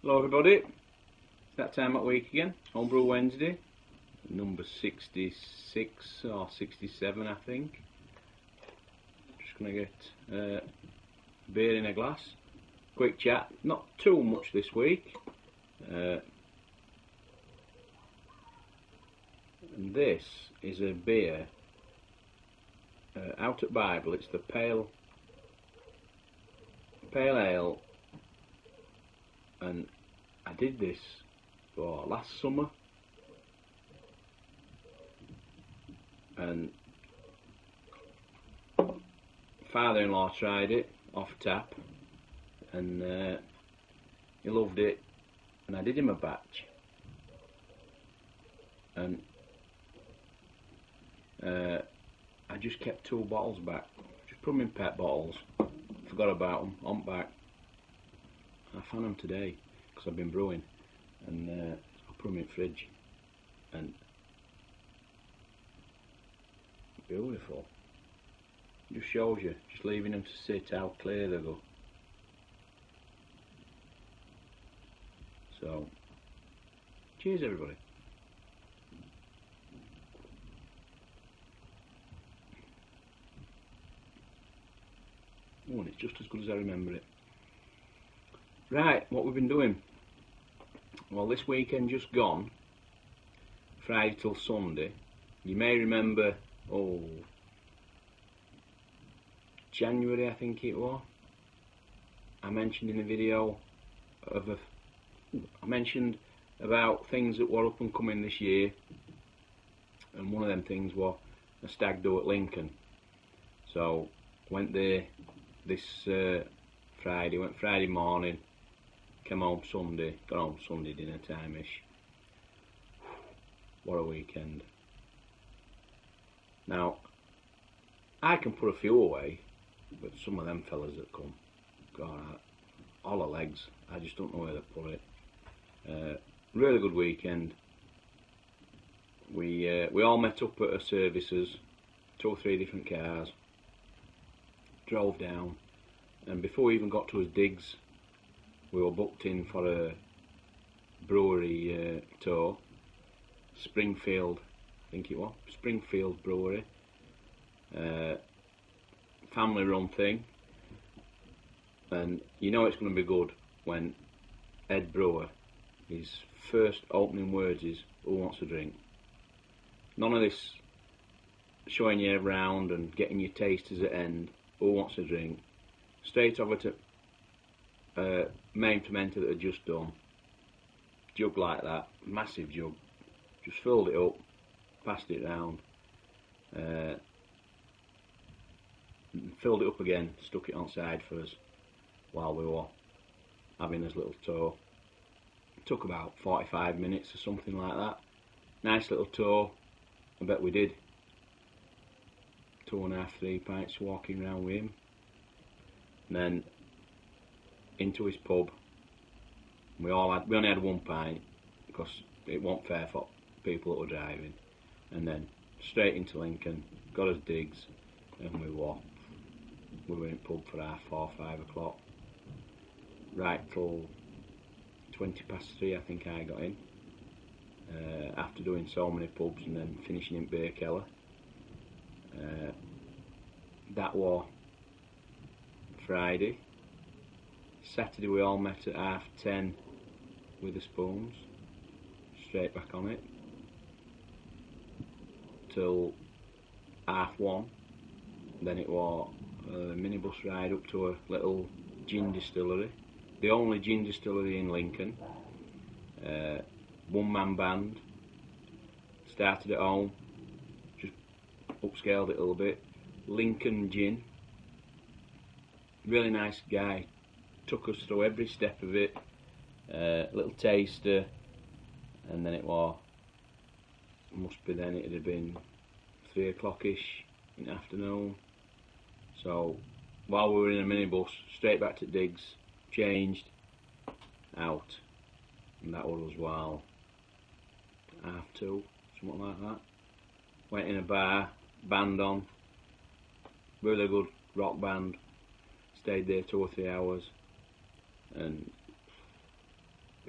Hello everybody, it's that time of week again, Homebrew Wednesday, number 66 or 67 I think. Just going to get beer in a glass, quick chat, not too much this week. And this is a beer out at Bible. It's the Pale Ale, and I did this for last summer, and father-in-law tried it off tap, and he loved it, and I did him a batch, and I just kept 2 bottles back, just put them in pet bottles, forgot about them, on back. I found them today because I've been brewing, and I put them in the fridge, and beautiful. Just shows you, just leaving them to sit, how clear they go. So, cheers everybody. Oh, and it's just as good as I remember it. Right, what we've been doing. Well, this weekend just gone, Friday till Sunday. You may remember, January I think it was. I mentioned in a video I mentioned about things that were up and coming this year, and one of them things was a stag do at Lincoln. So went there this Friday. Went Friday morning. Came home Sunday, got home Sunday dinner time-ish. What a weekend. Now, I can put a few away, but some of them fellas that come, God, all the legs, I just don't know where to put it. Really good weekend. We all met up at our services, 2 or 3 different cars, drove down, and before we even got to his digs, we were booked in for a brewery tour. Springfield, I think it was, Springfield Brewery. Family run thing. And you know it's going to be good when Ed Brewer, his first opening words is, "Who wants a drink?" None of this showing you around and getting your tasters at end. Who wants a drink? Straight over to main fermenter that had just done, jug like that, massive jug, just filled it up, passed it round, filled it up again, stuck it on side for us while we were having this little tour. It took about 45 minutes or something like that. Nice little tour. I bet we did 2.5, 3 pints walking around with him, and then into his pub. We only had 1 pint because it wasn't fair for people that were driving, and then straight into Lincoln, got us digs, and we were in pub for 4:30, 5 o'clock, right till 3:20 I think I got in, after doing so many pubs and then finishing in Beer Keller. That was Friday. Saturday we all met at 10:30 with the spoons, straight back on it till 1:30. Then it was a minibus ride up to a little gin distillery, the only gin distillery in Lincoln. 1-man band. Started at home, just upscaled it a little bit. Lincoln Gin, really nice guy, took us through every step of it, little taster, and then it had been 3 o'clock-ish in the afternoon. So while we were in a minibus, straight back to digs, changed, out, and that was while 2:30, something like that. Went in a bar, band on, really good rock band, stayed there 2 or 3 hours, and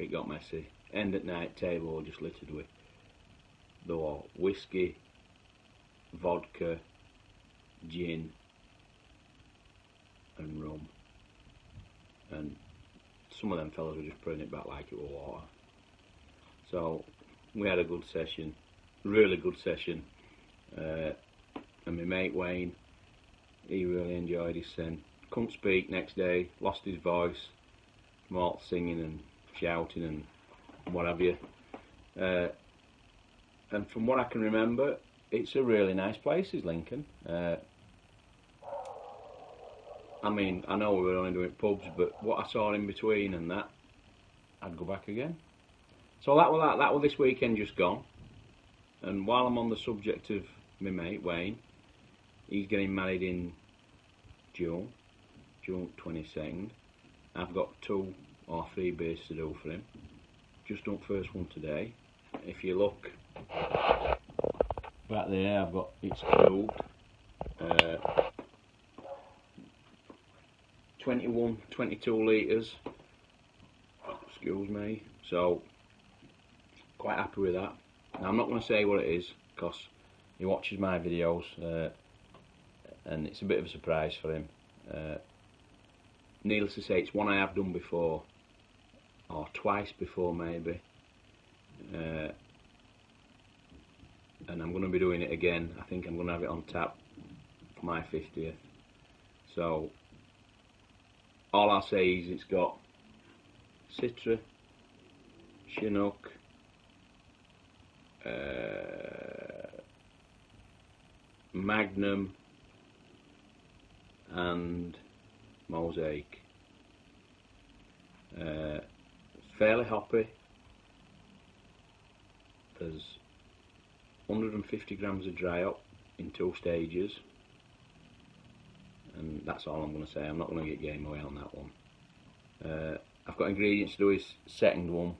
it got messy. End at night table were just littered with the whiskey, vodka, gin and rum, and some of them fellas were just putting it back like it were water. So we had a good session, really good session, and my mate Wayne, he really enjoyed his sen. Couldn't speak next day, lost his voice from all singing and shouting and what have you. And from what I can remember, it's a really nice place, is Lincoln. I mean, I know we were only doing pubs, but what I saw in between and that, I'd go back again. So that was this weekend just gone. And while I'm on the subject of my mate Wayne, he's getting married in June 22nd. I've got 2 or 3 beers to do for him. Just done first one today. If you look back there, I've got it's cooled. 21, 22 litres. Excuse me. So quite happy with that. Now I'm not going to say what it is because he watches my videos, and it's a bit of a surprise for him. Needless to say, it's one I have done before, or twice before maybe, and I'm going to be doing it again. I think I'm going to have it on tap for my 50th. So all I'll say is it's got Citra, Chinook, Magnum and Mosaic. It's fairly hoppy. There's 150 grams of dry hop in 2 stages, and that's all I'm going to say. I'm not going to get game away on that one. I've got ingredients to do his second one,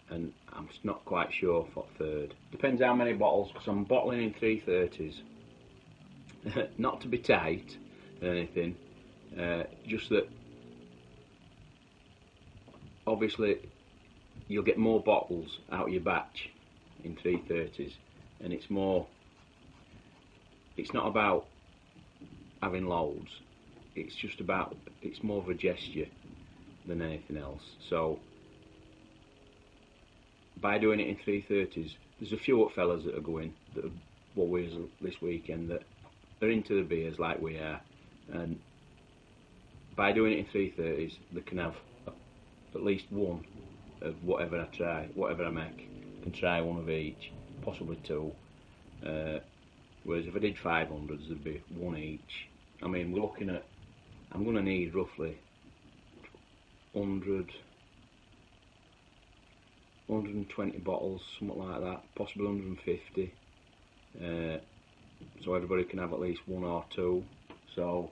and I'm just not quite sure for third. Depends how many bottles, because I'm bottling in 330s. Not to be tight or anything, just that obviously you'll get more bottles out of your batch in 330s, and it's not about having loads, it's more of a gesture than anything else. So by doing it in 330s, there's a few fellas that are going, that are with us this weekend, that are into the beers like we are, and by doing it in 330s they can have at least one of whatever I make. I can try one of each, possibly 2, whereas if I did 500s there'd be 1 each. I mean, we're looking at, I'm going to need roughly 120 bottles, something like that, possibly 150, so everybody can have at least 1 or 2. So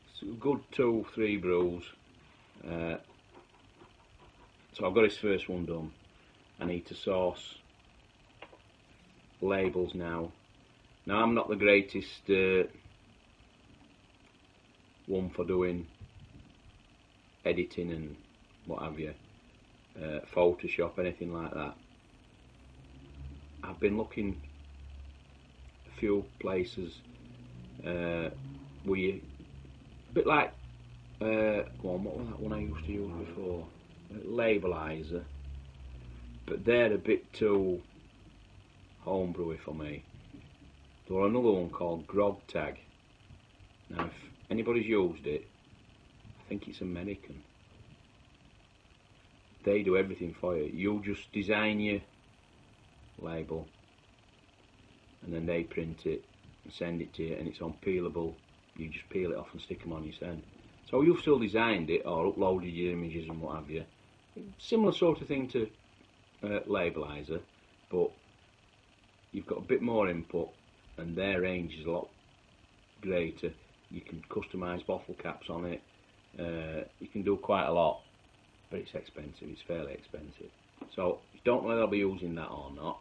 it's a good 2-3 brews. So I've got his first one done. I need to source labels now. Now I'm not the greatest one for doing editing and what have you, Photoshop, anything like that. I've been looking a few places where you, a bit like what was that one I used to use before? Labelizer, but they're a bit too homebrewy for me. There was another one called Grog Tag. Now if anybody's used it, I think it's American. They do everything for you. You just design your label and then they print it and send it to you, and it's on peelable. You just peel it off and stick them on your send. So you've still designed it or uploaded your images and what have you. Similar sort of thing to Labelizer, but you've got a bit more input and their range is a lot greater. You can customise bottle caps on it. You can do quite a lot, but it's expensive. It's fairly expensive. So you don't know whether I'll be using that or not.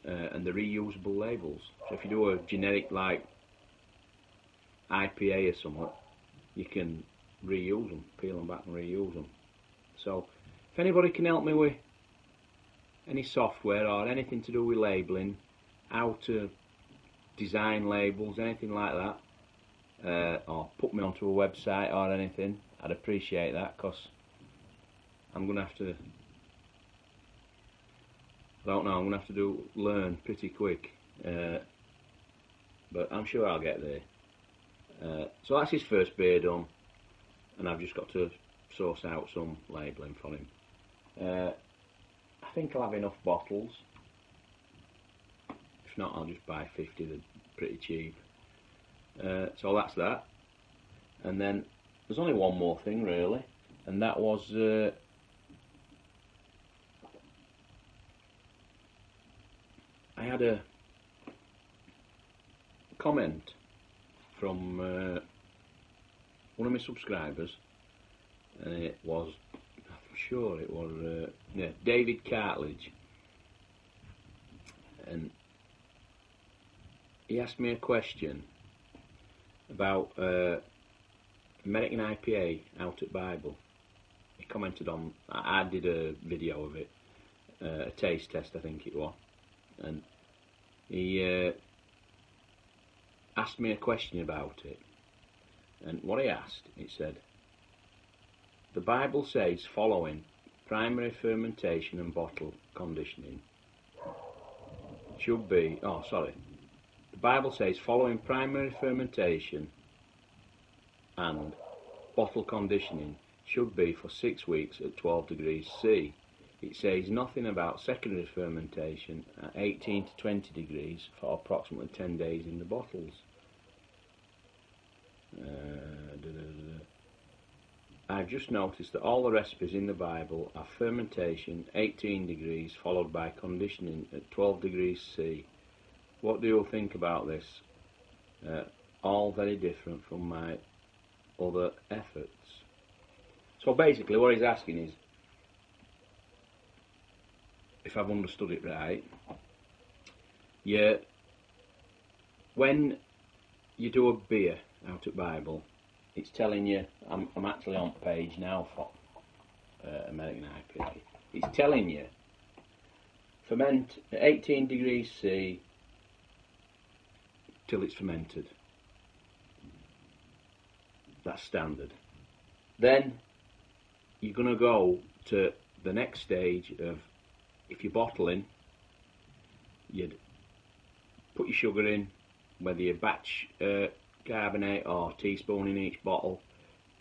And the reusable labels. So if you do a generic like IPA or something, you can reuse them, peel them back and reuse them. So if anybody can help me with any software or anything to do with labelling, how to design labels, anything like that, or put me onto a website or anything, I'd appreciate that, because I'm going to have to, I don't know, I'm going to have to learn pretty quick, but I'm sure I'll get there. So that's his first beer done, and I've just got to source out some labelling for him. I think I'll have enough bottles. If not, I'll just buy 50, they're pretty cheap. So that's that. And then there's only one more thing really, and that was I had a comment from one of my subscribers, and it was, I'm sure it was yeah, David Cartledge, and he asked me a question about American IPA out at Bible. He commented on, I did a video of it, a taste test I think it was, and he asked me a question about it. And what he asked, it said, the Bible says following primary fermentation and bottle conditioning should be, the Bible says following primary fermentation and bottle conditioning should be for 6 weeks at 12 degrees C. It says nothing about secondary fermentation at 18 to 20 degrees for approximately 10 days in the bottles. I've just noticed that all the recipes in the Bible are fermentation 18 degrees followed by conditioning at 12 degrees C. What do you think about this? All very different from my other efforts. So basically what he's asking is, if I've understood it right, when you do a beer out at Bible, it's telling you, I'm actually on page now for American IPA, it's telling you ferment at 18 degrees C till it's fermented. That's standard. Then you're going to go to the next stage of, if you're bottling, you'd put your sugar in, whether you batch carbonate or teaspoon in each bottle,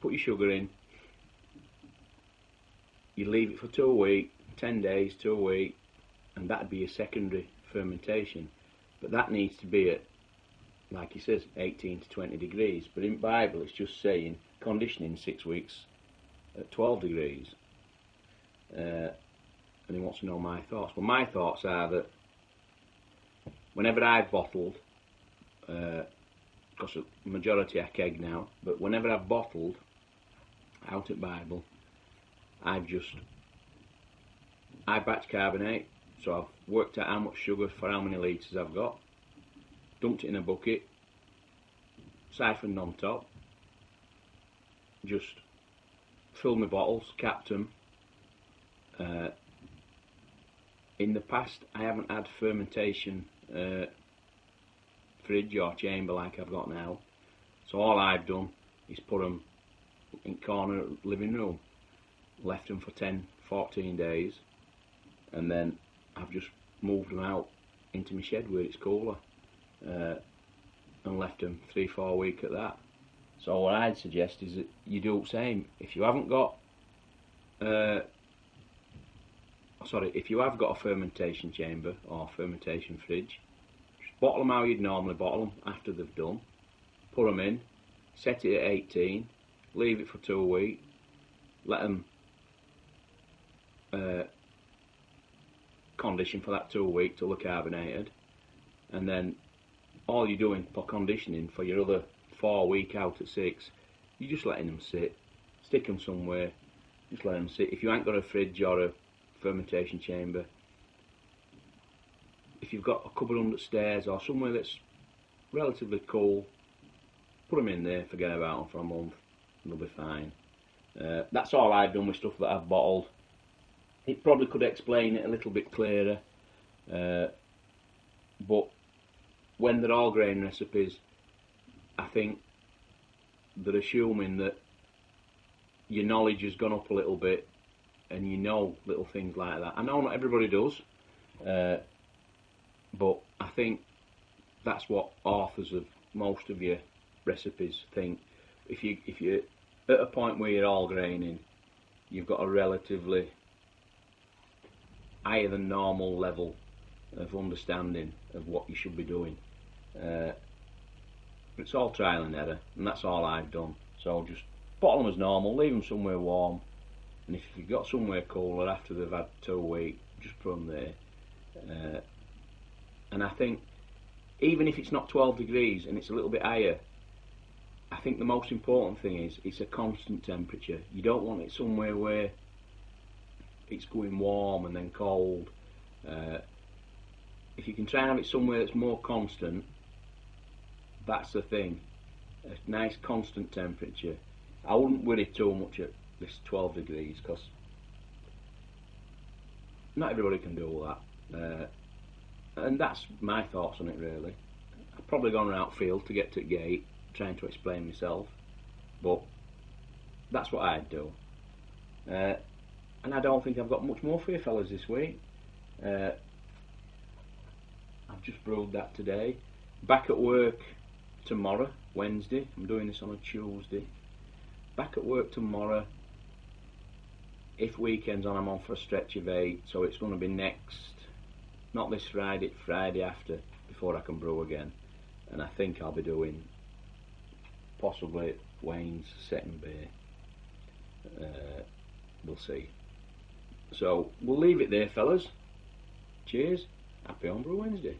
put your sugar in, you leave it for 2 weeks, 10 days to a week, and that'd be your secondary fermentation. But that needs to be at, like he says, 18 to 20 degrees. But in Bible it's just saying conditioning 6 weeks at 12 degrees. And he wants to know my thoughts. Well, my thoughts are that whenever I've bottled, because the majority are keg now, but whenever I've bottled out at Bible, I batch carbonate, so I've worked out how much sugar for how many litres I've got, dumped it in a bucket, siphoned on top, just filled my bottles, capped them. In the past I haven't had fermentation fridge or chamber like I've got now, so all I've done is put them in corner living room, left them for 10-14 days, and then I've just moved them out into my shed where it's cooler, and left them 3-4 weeks at that. So what I'd suggest is that you do the same. If you haven't got if you have got a fermentation chamber or fermentation fridge, just bottle them how you'd normally bottle them after they've done, put them in, set it at 18, leave it for 2 weeks, let them condition for that 2 weeks till they're carbonated, and then all you're doing for conditioning for your other 4 week out at 6, you're just letting them sit, stick them somewhere, just let them sit. If you ain't got a fridge or a fermentation chamber, if you've got a cupboard under stairs or somewhere that's relatively cool, put them in there, forget about them for a month, and they'll be fine. That's all I've done with stuff that I've bottled. It probably could explain it a little bit clearer, but when they're all grain recipes, I think they're assuming that your knowledge has gone up a little bit and you know little things like that. I know not everybody does, but I think that's what authors of most of your recipes think. If you're at a point where you're all graining, you've got a relatively higher than normal level of understanding of what you should be doing. It's all trial and error, and that's all I've done. So just bottle them as normal, leave them somewhere warm, and if you've got somewhere cooler after they've had 2 weeks, just put them there. And I think even if it's not 12 degrees and it's a little bit higher, I think the most important thing is it's a constant temperature. You don't want it somewhere where it's going warm and then cold. If you can try and have it somewhere that's more constant, that's the thing. A nice constant temperature. I wouldn't worry too much at this 12 degrees because not everybody can do that. And that's my thoughts on it really. I've probably gone outfield to get to the gate trying to explain myself, but that's what I'd do. And I don't think I've got much more for you fellas this week. I've just brewed that today. Back at work tomorrow, Wednesday. I'm doing this on a Tuesday. Back at work tomorrow. If weekend's on, I'm on for a stretch of 8, so it's going to be next, not this Friday, Friday after, before I can brew again. And I think I'll be doing possibly Wayne's Second Bay. We'll see. So we'll leave it there, fellas. Cheers. Happy Homebrew Wednesday.